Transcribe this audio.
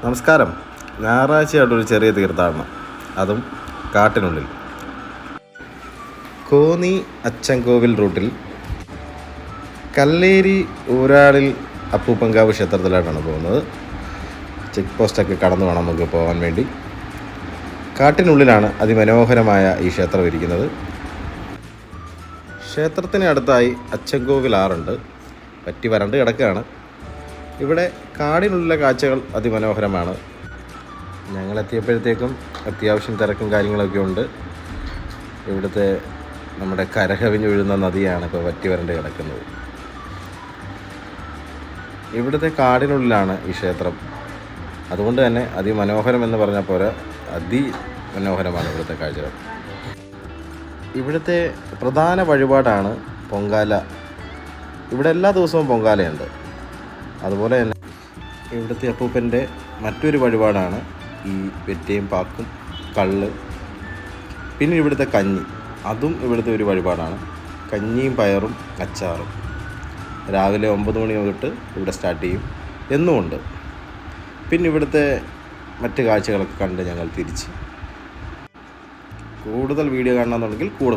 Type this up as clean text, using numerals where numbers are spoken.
നമസ്കാരം. ഞായറാഴ്ചയായിട്ടൊരു ചെറിയ തീർത്ഥാടനം, അതും കാട്ടിനുള്ളിൽ. കോന്നി അച്ചൻകോവിൽ റൂട്ടിൽ കല്ലേരി ഊരാളിൽ അപ്പൂപ്പൻകാവ് ക്ഷേത്രത്തിലായിട്ടാണ് പോകുന്നത്. ചെക്ക് പോസ്റ്റൊക്കെ കടന്നു വേണം നമുക്ക് പോകാൻ വേണ്ടി. കാട്ടിനുള്ളിലാണ് അതിമനോഹരമായ ഈ ക്ഷേത്രം ഇരിക്കുന്നത്. ക്ഷേത്രത്തിന് അടുത്തായി അച്ചൻകോവിൽ ആറുണ്ട്, പറ്റി വരണ്ട് കിടക്കുകയാണ്. ഇവിടെ കാടിനുള്ളിലെ കാഴ്ചകൾ അതിമനോഹരമാണ്. ഞങ്ങളെത്തിയപ്പോഴത്തേക്കും അത്യാവശ്യം തിരക്കും കാര്യങ്ങളൊക്കെ ഉണ്ട്. ഇവിടുത്തെ നമ്മുടെ കരകവിഞ്ഞൊഴുകുന്ന നദിയാണ് ഇപ്പോൾ വറ്റി വരണ്ട് കിടക്കുന്നത്. ഇവിടുത്തെ കാടിനുള്ളിലാണ് ഈ ക്ഷേത്രം. അതുകൊണ്ട് തന്നെ അതിമനോഹരം എന്ന് പറഞ്ഞാൽ പോരാ, അതിമനോഹരമാണ് ഇവിടുത്തെ കാഴ്ചകൾ. ഇവിടുത്തെ പ്രധാന വഴിപാടാണ് പൊങ്കാല. ഇവിടെ എല്ലാ ദിവസവും പൊങ്കാലയുണ്ട്. അതുപോലെ തന്നെ ഇവിടുത്തെ അപ്പൂപ്പൻ്റെ മറ്റൊരു വഴിപാടാണ് ഈ വെറ്റയും പാക്കും കള്ള്. പിന്നെ ഇവിടുത്തെ കഞ്ഞി, അതും ഇവിടുത്തെ ഒരു വഴിപാടാണ്. കഞ്ഞിയും പയറും അച്ചാറും രാവിലെ 9 മണി തൊട്ട് ഇവിടെ സ്റ്റാർട്ട് ചെയ്യും, എന്നുമുണ്ട്. പിന്നെ ഇവിടുത്തെ മറ്റ് കാഴ്ചകളൊക്കെ കണ്ട് ഞങ്ങൾ തിരിച്ച്. കൂടുതൽ വീഡിയോ കാണണമെന്നുണ്ടെങ്കിൽ കൂടെ